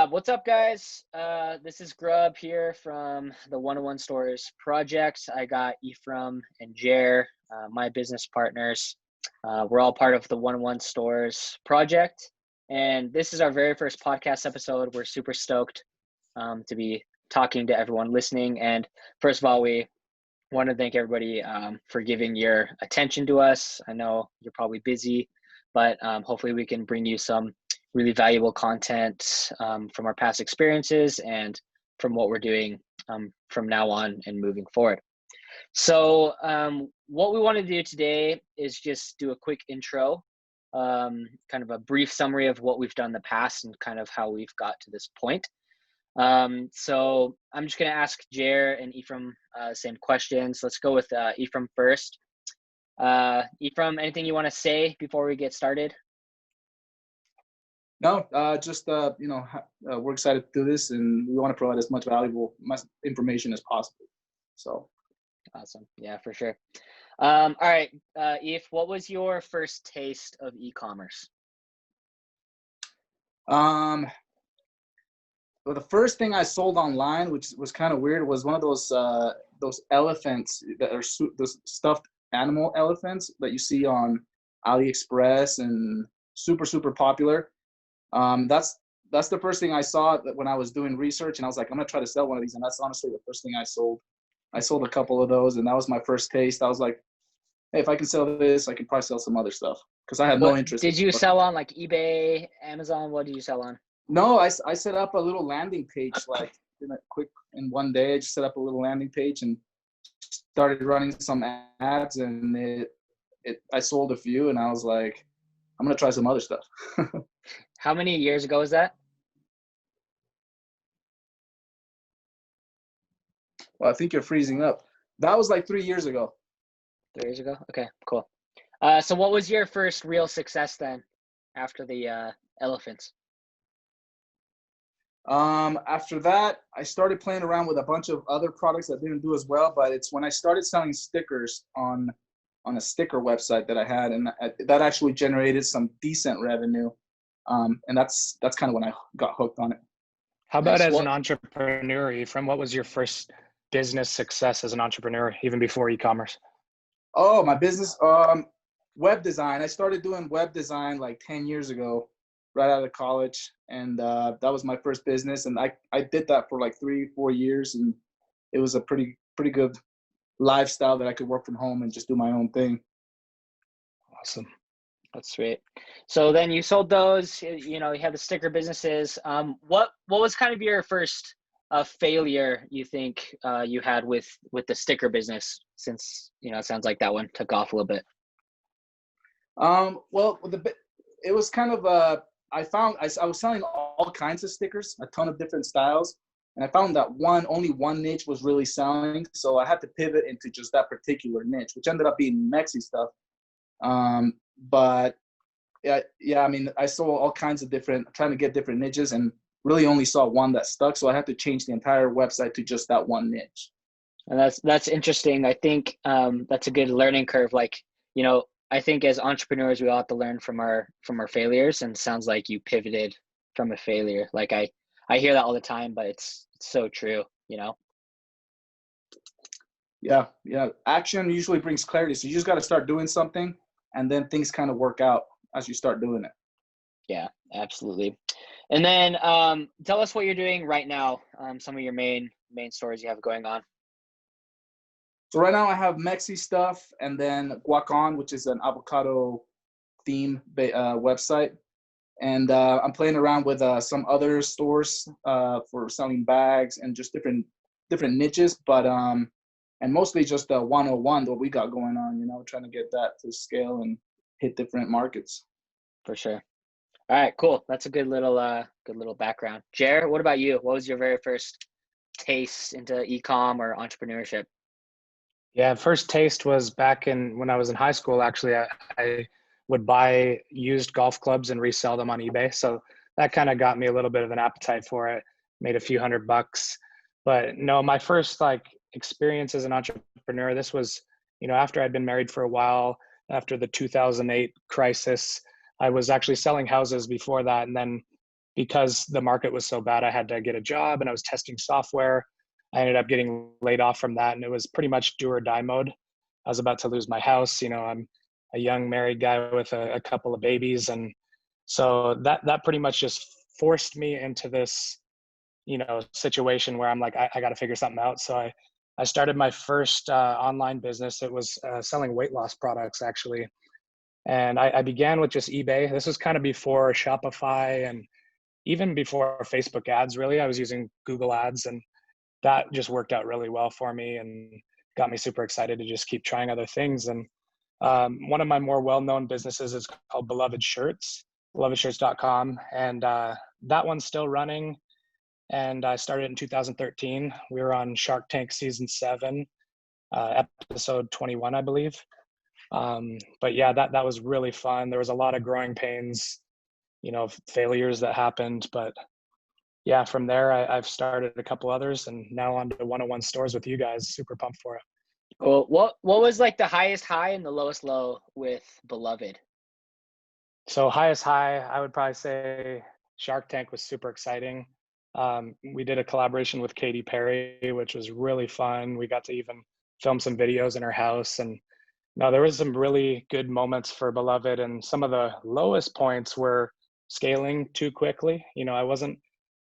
What's up, guys? This is Grub here from the 101 Stores Project. I got Ephraim and Jer, my business partners. We're all part of the 101 Stores Project, and this is our very first podcast episode. We're super stoked to be talking to everyone listening. And first of all, we want to thank everybody for giving your attention to us. I know you're probably busy, but hopefully we can bring you some really valuable content from our past experiences and from what we're doing from now on and moving forward. So what we want to do today is just do a quick intro, kind of a brief summary of what we've done in the past and kind of how we've got to this point. So I'm just going to ask Jer and Ephraim same questions. Let's go with Ephraim first. Ephraim, anything you want to say before we get started? No, we're excited to do this, and we want to provide as much valuable information as possible. So, awesome, yeah, for sure. All right, Eve, what was your first taste of e-commerce? Well, the first thing I sold online, which was kind of weird, was one of those elephants that are those stuffed animal elephants that you see on AliExpress and super popular. That's the first thing I saw when I was doing research, and I was like, I'm gonna try to sell one of these, and that's honestly the first thing I sold. I sold a couple of those, and that was my first taste. I was like, hey, if I can sell this, I can probably sell some other stuff, because I had no interest. Did you sell on like eBay, Amazon? What did you sell on? No, I set up a little landing page, like in one day. I just set up a little landing page and started running some ads, and I sold a few, and I was like, I'm gonna try some other stuff. How many years ago was that? Well, I think you're freezing up. That was like 3 years ago. 3 years ago? Okay, cool. So what was your first real success then after the elephants? After that, I started playing around with a bunch of other products that didn't do as well, but it's when I started selling stickers on a sticker website that I had, and that actually generated some decent revenue. And that's kind of when I got hooked on it. How about as an entrepreneur, Ephraim? What was your first business success as an entrepreneur, even before e-commerce? Oh, my business, web design. I started doing web design like 10 years ago, right out of college. And that was my first business. And I did that for like 3-4 years. And it was a pretty good lifestyle that I could work from home and just do my own thing. Awesome. That's sweet. So then you sold those, you have the sticker businesses. What was kind of your first failure you think you had with the sticker business, since, it sounds like that one took off a little bit? Well, it was kind of, I was selling all kinds of stickers, a ton of different styles. And I found that only one niche was really selling. So I had to pivot into just that particular niche, which ended up being Mexi stuff. But yeah, I mean, I saw all kinds of trying to get different niches, and really only saw one that stuck. So I had to change the entire website to just that one niche. And that's interesting. I think that's a good learning curve. Like, I think as entrepreneurs, we all have to learn from our failures, and sounds like you pivoted from a failure. Like I hear that all the time, but it's so true, Yeah. Action usually brings clarity. So you just got to start doing something, and then things kind of work out as you start doing it. Yeah, absolutely. And then tell us what you're doing right now. Some of your main stores you have going on. So right now I have Mexi stuff, and then Guacon, which is an avocado theme website. And I'm playing around with some other stores for selling bags and just different niches, but and mostly just 101 what we got going on, trying to get that to scale and hit different markets. For sure. All right, cool. That's a good little background. Jer, what about you? What was your very first taste into e-com or entrepreneurship? Yeah, first taste was back when I was in high school. Actually, I would buy used golf clubs and resell them on eBay. So that kind of got me a little bit of an appetite for it. Made a few $100. But no, my first experience as an entrepreneur, this was, after I'd been married for a while, after the 2008 crisis. I was actually selling houses before that, and then because the market was so bad, I had to get a job and I was testing software. I ended up getting laid off from that, and it was pretty much do or die mode. I was about to lose my house. I'm a young married guy with a couple of babies, and so that pretty much just forced me into this, situation where I'm like, I got to figure something out. So I started my first online business. It was selling weight loss products, actually. And I began with just eBay. This was kind of before Shopify and even before Facebook ads, really. I was using Google ads, and that just worked out really well for me and got me super excited to just keep trying other things. And one of my more well-known businesses is called Beloved Shirts, belovedshirts.com. And that one's still running. And I started in 2013. We were on Shark Tank season 7, episode 21, I believe. But yeah, that was really fun. There was a lot of growing pains, failures that happened. But yeah, from there, I've started a couple others, and now on to 101 stores with you guys. Super pumped for it. Cool. What was like the highest high and the lowest low with Beloved? So highest high, I would probably say Shark Tank was super exciting. We did a collaboration with Katy Perry, which was really fun. We got to even film some videos in her house, and no, there was some really good moments for Beloved, and some of the lowest points were scaling too quickly. I wasn't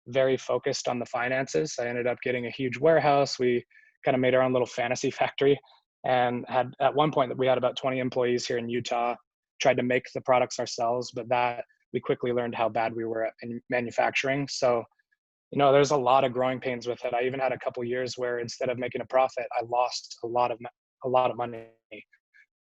very focused on the finances. I ended up getting a huge warehouse. We kind of made our own little fantasy factory, and had at one point that we had about 20 employees here in Utah. Tried to make the products ourselves, but that we quickly learned how bad we were at manufacturing. So, there's a lot of growing pains with it. I even had a couple years where instead of making a profit, I lost a lot of money.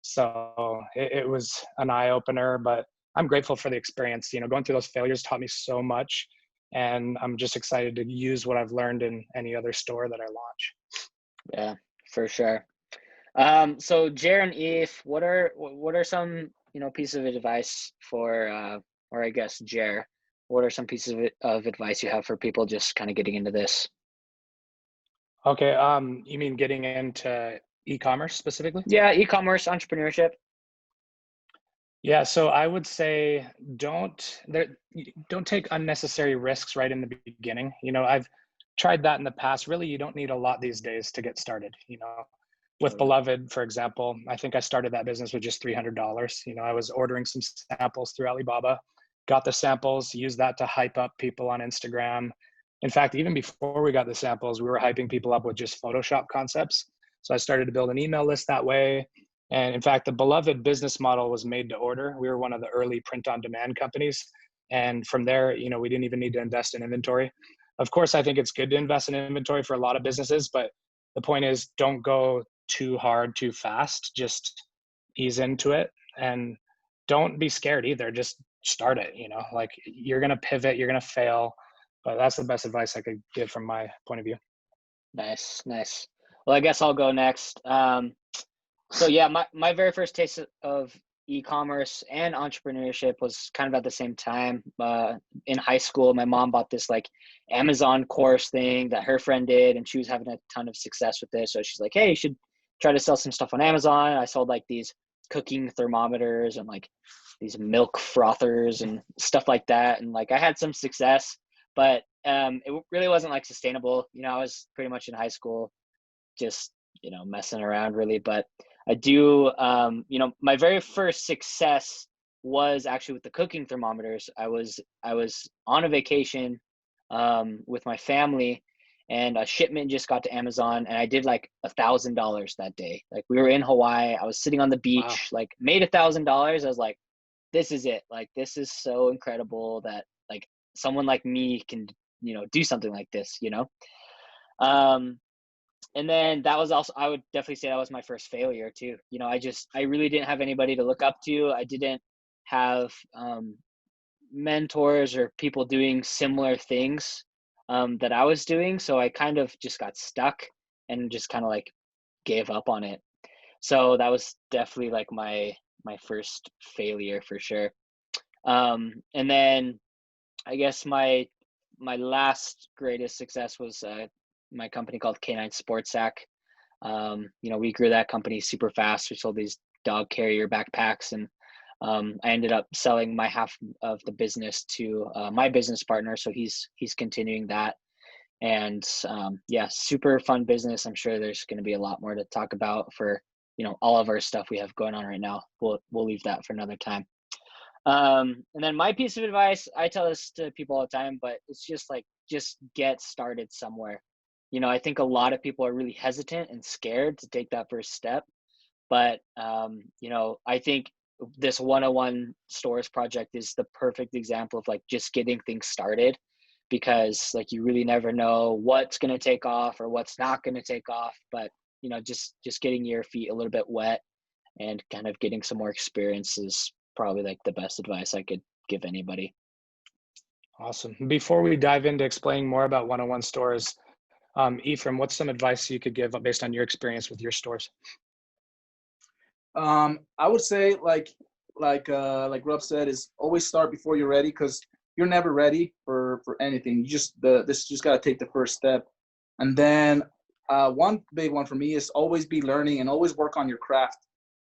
So it was an eye opener, but I'm grateful for the experience. Going through those failures taught me so much, and I'm just excited to use what I've learned in any other store that I launch. Yeah, for sure. So Jer and Eve, what are some, pieces of advice for, or I guess Jer, what are some pieces of advice you have for people just kind of getting into this? Okay. You mean getting into e-commerce specifically? Yeah, e-commerce, entrepreneurship. Yeah, so I would say don't take unnecessary risks right in the beginning. I've tried that in the past. Really, you don't need a lot these days to get started. With Totally. Beloved, for example, I think I started that business with just $300. I was ordering some samples through Alibaba, got the samples, used that to hype up people on Instagram. In fact, even before we got the samples, we were hyping people up with just Photoshop concepts. So I started to build an email list that way. And in fact, the Beloved business model was made to order. We were one of the early print on demand companies. And from there, we didn't even need to invest in inventory. Of course, I think it's good to invest in inventory for a lot of businesses, but the point is don't go too hard, too fast. Just ease into it, and don't be scared either. Just start it, like you're going to pivot, you're going to fail, but that's the best advice I could give from my point of view. Nice. Well, I guess I'll go next. So yeah, my very first taste of e-commerce and entrepreneurship was kind of at the same time. In high school, my mom bought this like Amazon course thing that her friend did, and she was having a ton of success with this. So she's like, "Hey, you should try to sell some stuff on Amazon." I sold like these cooking thermometers and like these milk frothers and stuff like that, and like I had some success, but it really wasn't like sustainable. I was pretty much in high school, just messing around really, but I do, my very first success was actually with the cooking thermometers. I was on a vacation with my family, and a shipment just got to Amazon, and I did like $1,000 that day. Like we were in Hawaii, I was sitting on the beach, Wow. like made $1,000. I was like, this is it. Like this is so incredible that like someone like me can do something like this. Um, and then that was also, I would definitely say that was my first failure too. I really didn't have anybody to look up to. I didn't have mentors or people doing similar things that I was doing. So I kind of just got stuck and just kind of like gave up on it. So that was definitely like my first failure for sure. And then I guess my last greatest success was my company called K9 Sports Sack. We grew that company super fast. We sold these dog carrier backpacks, and I ended up selling my half of the business to my business partner, so he's continuing that. And yeah, super fun business. I'm sure there's going to be a lot more to talk about for all of our stuff we have going on right now. We'll leave that for another time. And then my piece of advice, I tell this to people all the time, but it's just like, just get started somewhere. I think a lot of people are really hesitant and scared to take that first step. But, I think this 101 stores project is the perfect example of like just getting things started, because like you really never know what's going to take off or what's not going to take off. But, just getting your feet a little bit wet and kind of getting some more experience is probably like the best advice I could give anybody. Awesome. Before we dive into explaining more about 101 stores, Ephraim, what's some advice you could give based on your experience with your stores? I would say like Rob said, is always start before you're ready, because you're never ready for anything. You just got to take the first step. And then one big one for me is always be learning and always work on your craft,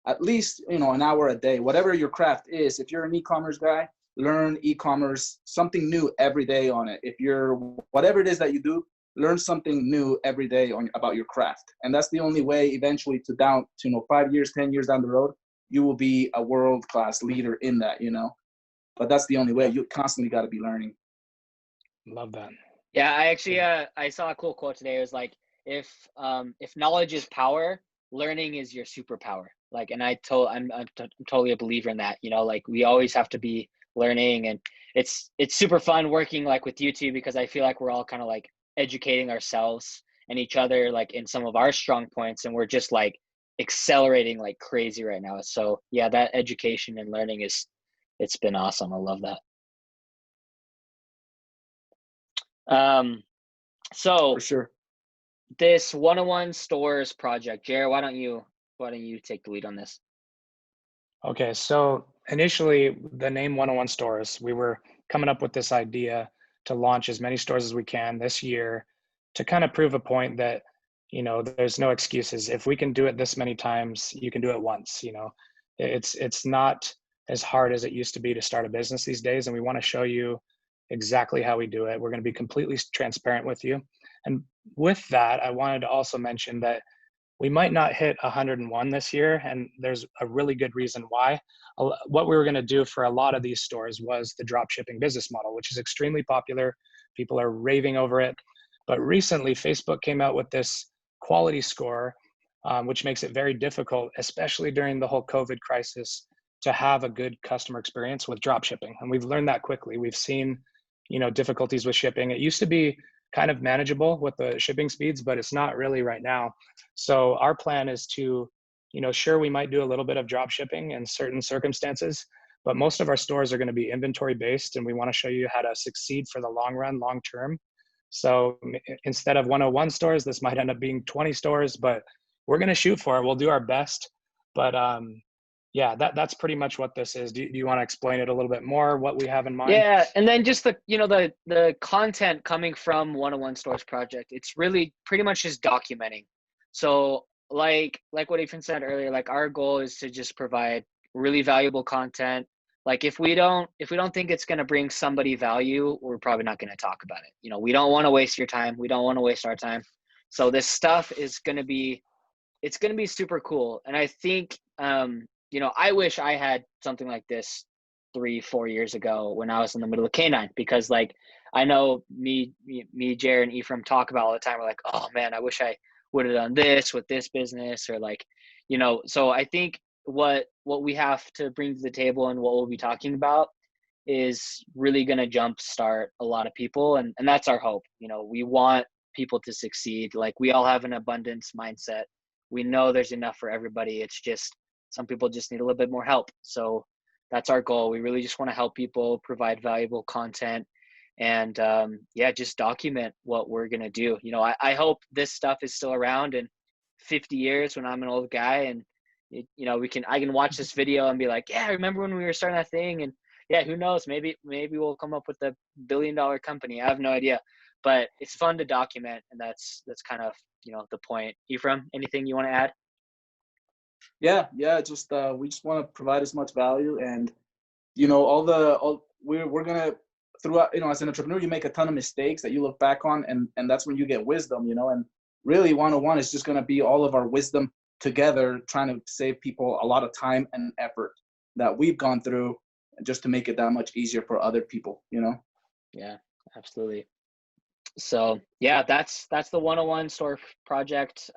at least an hour a day, whatever your craft is. If you're an e-commerce guy, learn e-commerce, something new every day on it. If you're whatever it is that you do, learn something new every day about your craft. And that's the only way eventually to 5 years, 10 years down the road, you will be a world-class leader in that, but that's the only way. You constantly got to be learning. Love that. Yeah, I actually I saw a cool quote today. It was like, if knowledge is power, learning is your superpower. Like, and I'm totally a believer in that. Like we always have to be learning, and it's super fun working like with you two, because I feel like we're all kind of like educating ourselves and each other like in some of our strong points, and we're just like accelerating like crazy right now. So yeah, that education and learning it's been awesome. I love that. So For sure. this 101 stores project, Jared, why don't you take the lead on this? Okay, so initially the name 101 stores, we were coming up with this idea to launch as many stores as we can this year, to kind of prove a point that, there's no excuses. If we can do it this many times, you can do it once. It's not as hard as it used to be to start a business these days. And we want to show you exactly how we do it. We're going to be completely transparent with you. And with that, I wanted to also mention that we might not hit 101 this year, and there's a really good reason why. What we were going to do for a lot of these stores was the drop shipping business model, which is extremely popular. People are raving over it. But recently, Facebook came out with this quality score, which makes it very difficult, especially during the whole COVID crisis, to have a good customer experience with drop shipping. And we've learned that quickly. We've seen, difficulties with shipping. It used to be kind of manageable with the shipping speeds, but it's not really right now. So our plan is to, sure, we might do a little bit of drop shipping in certain circumstances, but most of our stores are going to be inventory based, and we want to show you how to succeed for the long run, long term. So instead of 101 stores, this might end up being 20 stores, but we're going to shoot for it. We'll do our best. But yeah, that's pretty much what this is. Do you want to explain it a little bit more, what we have in mind? Yeah, and then just the content coming from 101 Stores project, it's really pretty much just documenting. So like what Ethan said earlier, like our goal is to just provide really valuable content. Like if we don't think it's going to bring somebody value, we're probably not going to talk about it. We don't want to waste your time. We don't want to waste our time. So this stuff is going to be, it's going to be super cool. And I think, I wish I had something like this 3-4 years ago when I was in the middle of K9, because like, I know me, Jared and Ephraim talk about all the time. We're like, oh man, I wish I would have done this with this business, or like, so I think what we have to bring to the table and what we'll be talking about is really going to jumpstart a lot of people. And that's our hope. We want people to succeed. Like we all have an abundance mindset. We know there's enough for everybody. It's just, some people just need a little bit more help. So that's our goal. We really just want to help people, provide valuable content, and just document what we're going to do. I hope this stuff is still around in 50 years when I'm an old guy, and I can watch this video and be like, yeah, I remember when we were starting that thing. And yeah, who knows, maybe we'll come up with a billion-dollar company. I have no idea, but it's fun to document. And that's kind of, the point. Ephraim, anything you want to add? Yeah. Just we just want to provide as much value, and we're gonna throughout. As an entrepreneur, you make a ton of mistakes that you look back on, and that's when you get wisdom. And really, 101 is just gonna be all of our wisdom together, trying to save people a lot of time and effort that we've gone through, just to make it that much easier for other people. Yeah, absolutely. So yeah, that's the 101 store project.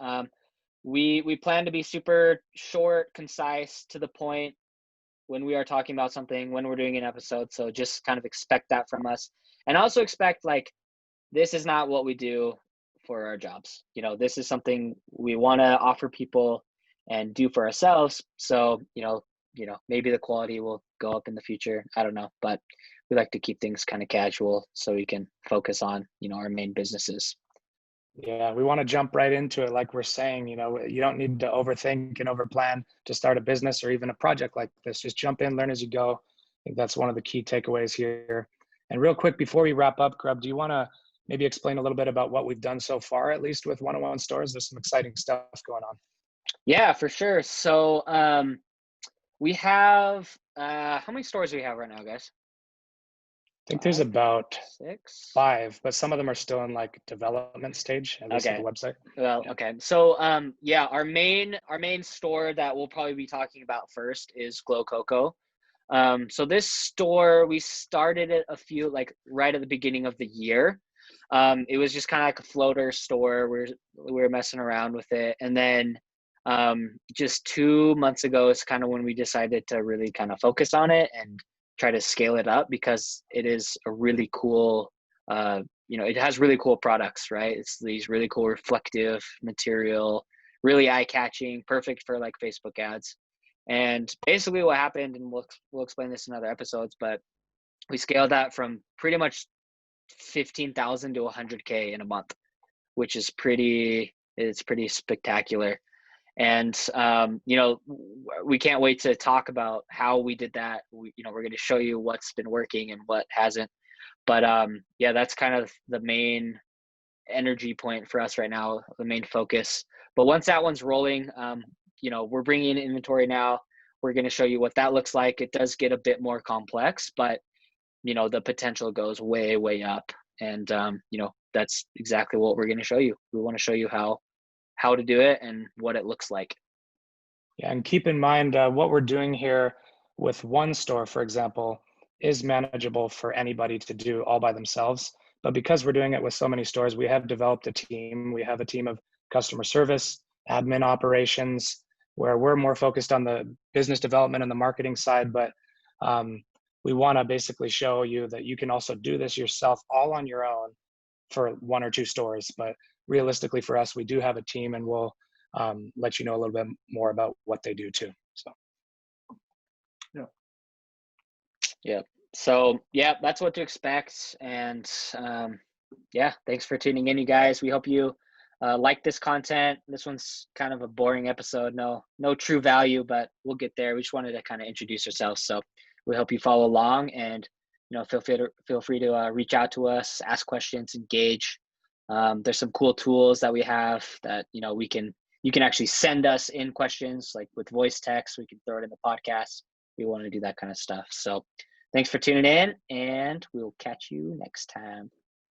We plan to be super short, concise, to the point when we are talking about something, when we're doing an episode. So just kind of expect that from us, and also expect, like, this is not what we do for our jobs. This is something we want to offer people and do for ourselves. So maybe the quality will go up in the future. I don't know, but we like to keep things kind of casual so we can focus on our main businesses. Yeah, we want to jump right into it. Like we're saying, you don't need to overthink and overplan to start a business or even a project like this. Just jump in, learn as you go. I think that's one of the key takeaways here. And real quick, before we wrap up, Grub, do you want to maybe explain a little bit about what we've done so far, at least with 101 stores? There's some exciting stuff going on. Yeah, for sure. So we have, how many stores do we have right now, guys? I think there's about 6, 5, but some of them are still in like development stage, at least on the website. Well, okay. So our main store that we'll probably be talking about first is Glow Coco. So this store, we started it right at the beginning of the year. It was just kind of like a floater store. We were messing around with it, and then just 2 months ago is kind of when we decided to really kind of focus on it and try to scale it up, because it is a really cool, it has really cool products, right? It's these really cool reflective material, really eye-catching, perfect for like Facebook ads. And basically what happened, and we'll explain this in other episodes, but we scaled that from pretty much 15,000 to 100K in a month, which is pretty spectacular. And we can't wait to talk about how we did that. We're going to show you what's been working and what hasn't. But that's kind of the main energy point for us right now, the main focus. But once that one's rolling, we're bringing in inventory now. We're going to show you what that looks like. It does get a bit more complex, but the potential goes way, way up. And that's exactly what we're going to show you. We want to show you how to do it and what it looks like. Yeah, and keep in mind what we're doing here with one store, for example, is manageable for anybody to do all by themselves. But because we're doing it with so many stores, we have developed a team. We have a team of customer service, admin operations, where we're more focused on the business development and the marketing side. But we want to basically show you that you can also do this yourself all on your own for 1 or 2 stores. But realistically for us, we do have a team, and we'll let you know a little bit more about what they do too. So so that's what to expect. And thanks for tuning in, you guys. We hope you like this content. This one's kind of a boring episode, no true value, but we'll get there. We just wanted to kind of introduce ourselves, so we hope you follow along, and feel free to reach out to us, ask questions, engage. There's some cool tools that we have that you can actually send us in questions, like with voice text. We can throw it in the podcast. We want to do that kind of stuff. So thanks for tuning in, and we'll catch you next time.